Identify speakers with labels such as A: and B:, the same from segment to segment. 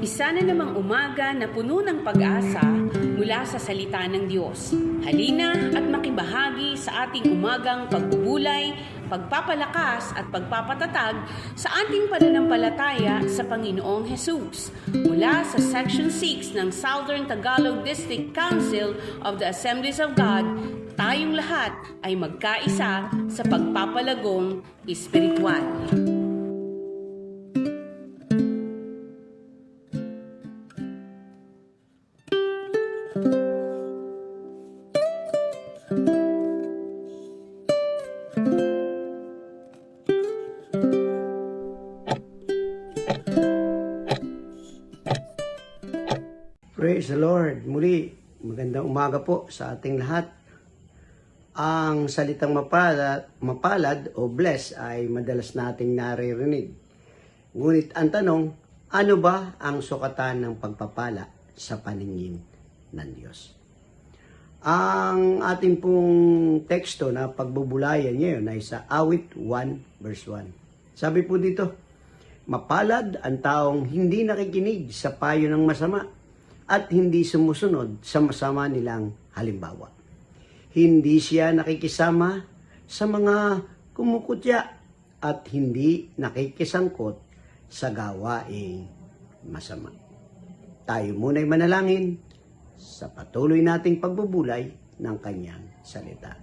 A: Isa na namang umaga na puno ng pag-asa mula sa salita ng Diyos. Halina at makibahagi sa ating umagang pagbubulay, pagpapalakas at pagpapatatag sa ating pananampalataya sa Panginoong Hesus. Mula sa Section 6 ng Southern Tagalog District Council of the Assemblies of God, tayong lahat ay magkaisa sa pagpapalagong espiritual.
B: Praise the Lord. Muli, magandang umaga po sa ating lahat. Ang salitang mapalad o bless ay madalas nating naririnig. Ngunit ang tanong, ano ba ang sukatan ng pagpapala sa paningin ng Diyos? Ang ating pong teksto na pagbubulayan ngayon ay sa Awit 1 verse 1. Sabi po dito, mapalad ang taong hindi nakikinig sa payo ng masama at hindi sumusunod sa masama nilang halimbawa. Hindi siya nakikisama sa mga kumukutya at hindi nakikisangkot sa gawaing masama. Tayo muna'y manalangin sa patuloy nating pagbubulay ng kanyang salita.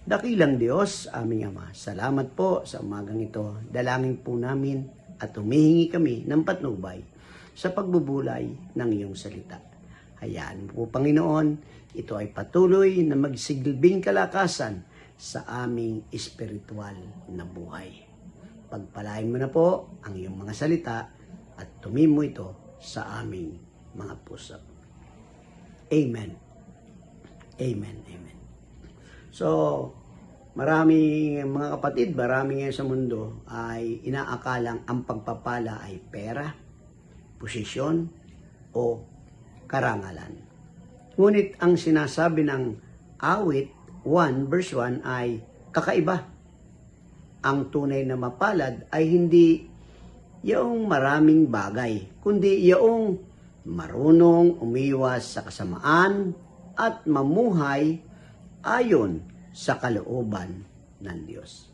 B: Dakilang Diyos, aming Ama, salamat po sa umagang ito. Dalangin po namin at humihingi kami ng patnubay sa pagbubulay ng iyong salita. Hayaan mo po, Panginoon, ito ay patuloy na magsilbing kalakasan sa aming espiritual na buhay. Pagpalain mo na po ang iyong mga salita at tumimo ito sa aming mga puso. Amen. Amen. Amen. So, marami mga kapatid, marami ngayon sa mundo ay inaakalang ang pagpapala ay pera, posisyon, o karangalan. Ngunit ang sinasabi ng Awit 1 verse 1 ay kakaiba. Ang tunay na mapalad ay hindi yaong maraming bagay, kundi yaong marunong umiwas sa kasamaan at mamuhay ayon sa kalooban ng Diyos.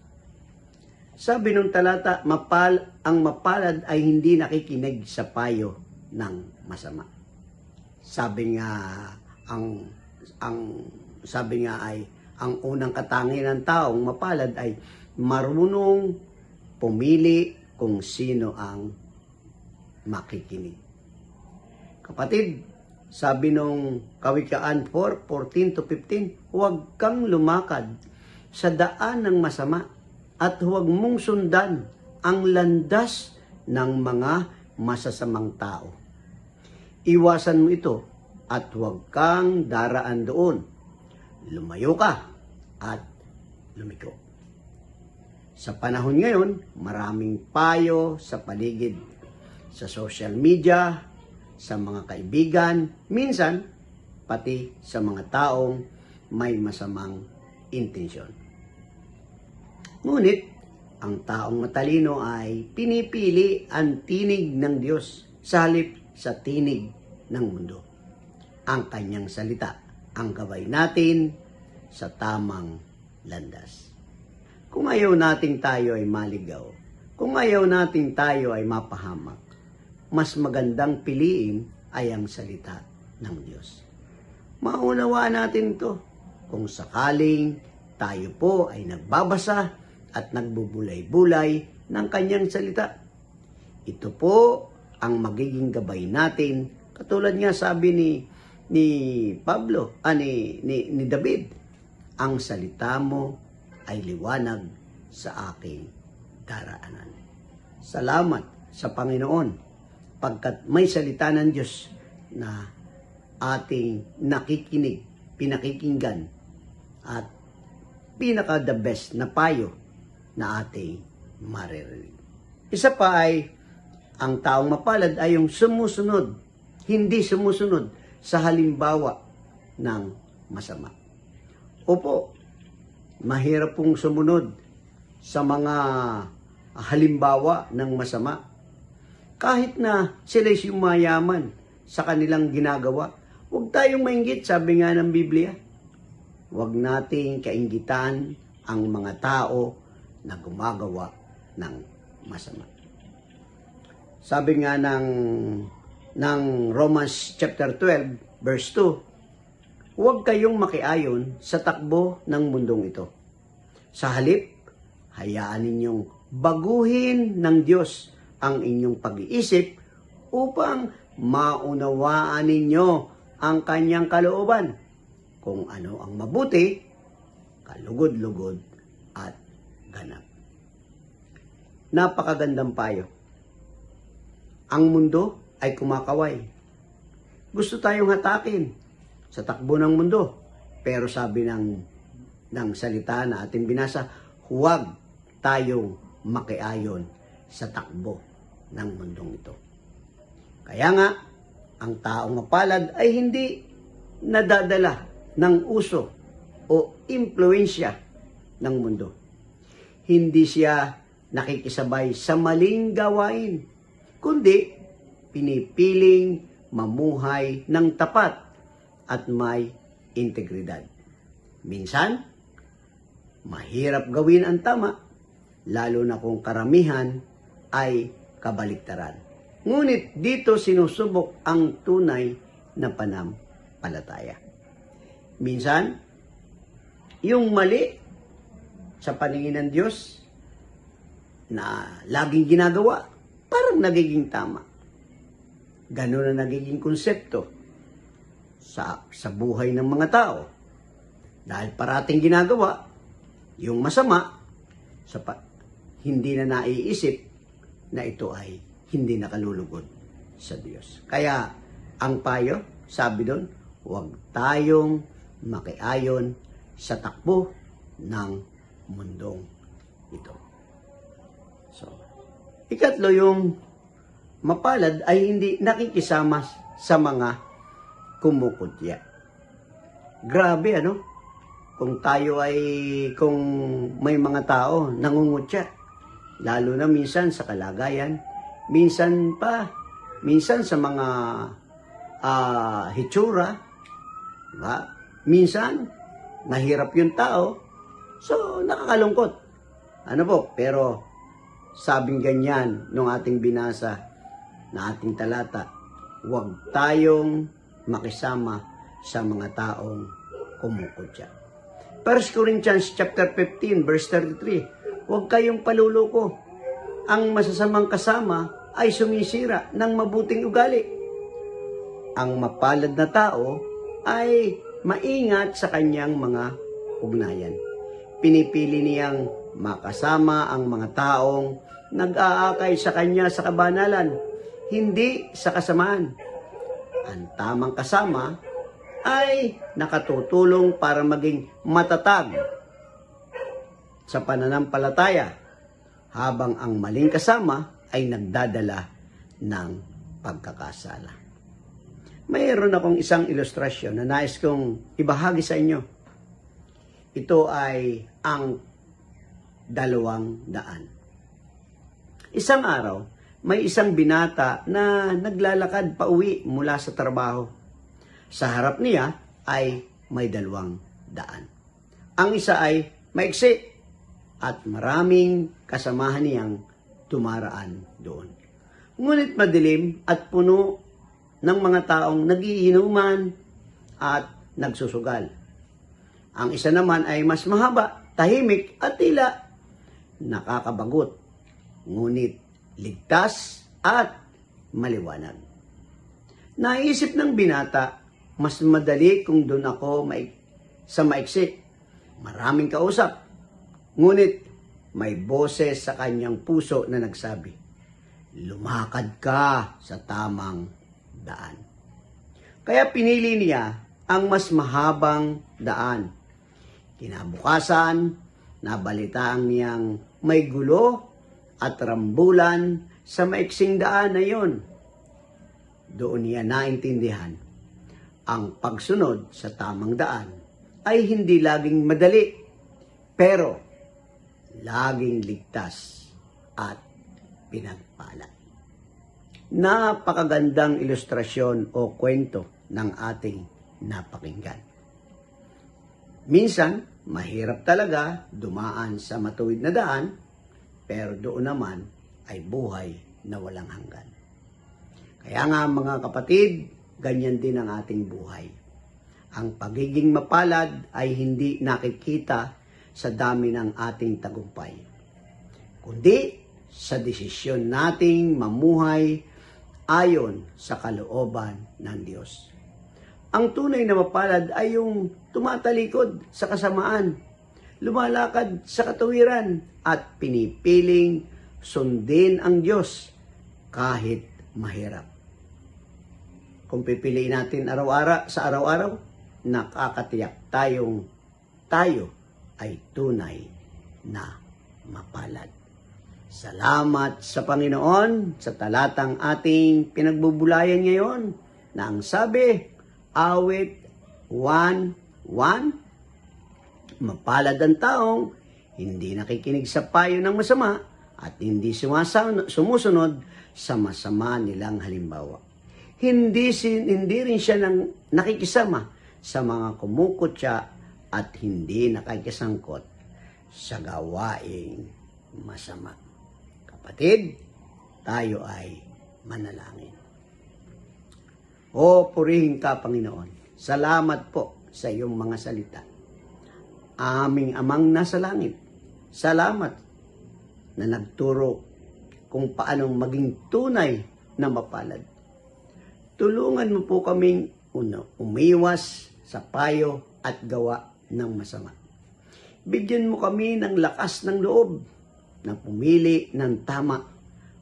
B: Sabi ng talata, ang mapalad ay hindi nakikinig sa payo ng masama. Sabi nga ay ang unang katangian ng taong mapalad ay marunong pumili kung sino ang makikinig. Kapatid, sabi nung Kawikaan 4:14-15, huwag kang lumakad sa daan ng masama at huwag mong sundan ang landas ng mga masasamang tao. Iwasan mo ito at huwag kang daraan doon. Lumayo ka at lumiko. Sa panahon ngayon, maraming payo sa paligid, sa social media, sa mga kaibigan, minsan pati sa mga taong may masamang intensyon. Ngunit, ang taong matalino ay pinipili ang tinig ng Diyos sa halip sa tinig ng mundo. Ang kanyang salita ang gabay natin sa tamang landas. Kung ayaw nating tayo ay maligaw, kung ayaw nating tayo ay mapahamak, mas magandang piliin ay ang salita ng Diyos. Maunawaan natin ito kung sakaling tayo po ay nagbabasa at nagbubulay-bulay ng kanyang salita. Ito po ang magiging gabay natin, katulad nga sabi ni David, ang salita mo ay liwanag sa aking daraanan. Salamat sa Panginoon, pagkat may salita ng Diyos na ating nakikinig, pinakikinggan, at pinaka-the best na payo na ating maririnig. Isa pa ay, ang taong mapalad ay yung sumusunod, hindi sumusunod sa halimbawa ng masama. Opo, mahirap pong sumunod sa mga halimbawa ng masama. kahit na sila'y yumayaman sa kanilang ginagawa. Huwag tayong mainggit, sabi nga ng Biblia. Huwag nating kainggitan ang mga tao na gumagawa ng masama. Sabi nga ng Romans chapter 12, verse 2, huwag kayong makiayon sa takbo ng mundong ito. Sa halip, hayaan ninyong baguhin ng Diyos ang inyong pag-iisip upang maunawaan ninyo ang kanyang kalooban, kung ano ang mabuti, kalugod-lugod at ganap. Napakagandang payo. Ang mundo ay kumakaway. Gusto tayong hatakin sa takbo ng mundo. Pero sabi ng salita na ating binasa, huwag tayong makiayon sa takbo ng mundong ito. Kaya nga, ang taong mapalad ay hindi nadadala ng uso o impluensya ng mundo. Hindi siya nakikisabay sa maling gawain, kundi pinipiling mamuhay ng tapat at may integridad. Minsan, mahirap gawin ang tama, lalo na kung karamihan ay kabaliktaran. Ngunit dito sinusubok ang tunay na pananampalataya. Minsan, yung mali sa paningin ng Diyos na laging ginagawa, parang nagiging tama. Ganun na nagiging konsepto sa buhay ng mga tao. Dahil parating ginagawa, yung masama, hindi na naiisip na ito ay hindi nakalulugod sa Diyos. Kaya, ang payo, sabi doon, huwag tayong makiayon sa takbo ng mundong ito. So, ikatlo, yung mapalad ay hindi nakikisama sa mga kumukutya. Grabe, ano? Kung may mga tao nangungutya, lalo na minsan sa kalagayan, minsan sa mga hitsura, diba? Minsan, mahirap yung tao, so nakakalungkot. Ano po, pero sabing ganyan nung ating binasa na ating talata, huwag tayong makisama sa mga taong kumukutya. 1 Corinthians chapter 15 verse 33, huwag kayong paluluko. Ang masasamang kasama ay sumisira ng mabuting ugali. Ang mapalad na tao ay maingat sa kanyang mga ugnayan. Pinipili niyang makasama ang mga taong nag-aakay sa kanya sa kabanalan, hindi sa kasamaan. Ang tamang kasama ay nakatutulong para maging matatag sa pananampalataya, habang ang maling kasama ay nagdadala ng pagkakasala. Mayroon akong isang ilustrasyon na nais kong ibahagi sa inyo. Ito ay ang 200. Isang araw, may isang binata na naglalakad pauwi mula sa trabaho. Sa harap niya ay may 200. Ang isa ay maiksi at maraming kasamahan niyang tumaraan doon. Ngunit madilim at puno ng mga taong nagiinuman at nagsusugal. Ang isa naman ay mas mahaba, tahimik at tila nakakabagot, ngunit ligtas at maliwanag. Naisip ng binata, mas madali kung doon ako sa maiksi. Maraming kausap. Ngunit may boses sa kanyang puso na nagsabi, lumakad ka sa tamang daan. Kaya pinili niya ang mas mahabang daan. Kinabukasan, nabalitaan niyang may gulo at rambulan sa maiksing daan na yon. Doon niya naintindihan, ang pagsunod sa tamang daan ay hindi laging madali, pero laging ligtas at pinagpala. Napakagandang ilustrasyon o kwento ng ating napakinggan. Minsan, mahirap talaga dumaan sa matuwid na daan, pero doon naman ay buhay na walang hanggan. Kaya nga mga kapatid, ganyan din ang ating buhay. Ang pagiging mapalad ay hindi nakikita sa dami ng ating tagumpay, kundi sa desisyon nating mamuhay ayon sa kalooban ng Diyos. Ang tunay na mapalad ay yung tumatalikod sa kasamaan, lumalakad sa katuwiran at pinipiling sundin ang Diyos kahit mahirap. Kung pipiliin natin sa araw-araw, nakakatiyak tayo ay tunay na mapalad. Salamat sa Panginoon sa talatang ating pinagbubulayan ngayon na ang sabi, Awit 1:1, mapalad ang taong hindi nakikinig sa payo ng masama at hindi sumusunod sa masama nilang halimbawa. Hindi rin siya nakikisama sa mga kumukutya at hindi nakikisangkot sa gawaing masama. Kapatid, tayo ay manalangin. O purihin ka, Panginoon. Salamat po sa iyong mga salita. Aming Amang nasa langit, salamat na nagturo kung paanong maging tunay na mapalad. Tulungan mo po kaming umiwas sa payo at gawa ng masama. Bigyan mo kami ng lakas ng loob na pumili ng tama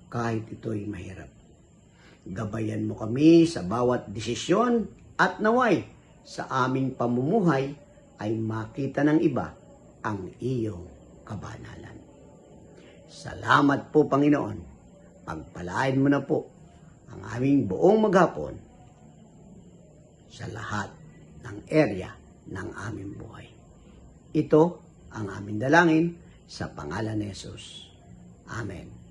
B: kahit ito'y mahirap. Gabayan mo kami sa bawat desisyon at naway sa aming pamumuhay ay makita ng iba ang iyong kabanalan. Salamat po, Panginoon. Pagpalain mo na po ang aming buong maghapon sa lahat ng area ng aming buhay. Ito ang aming dalangin sa pangalan ni Jesus. Amen.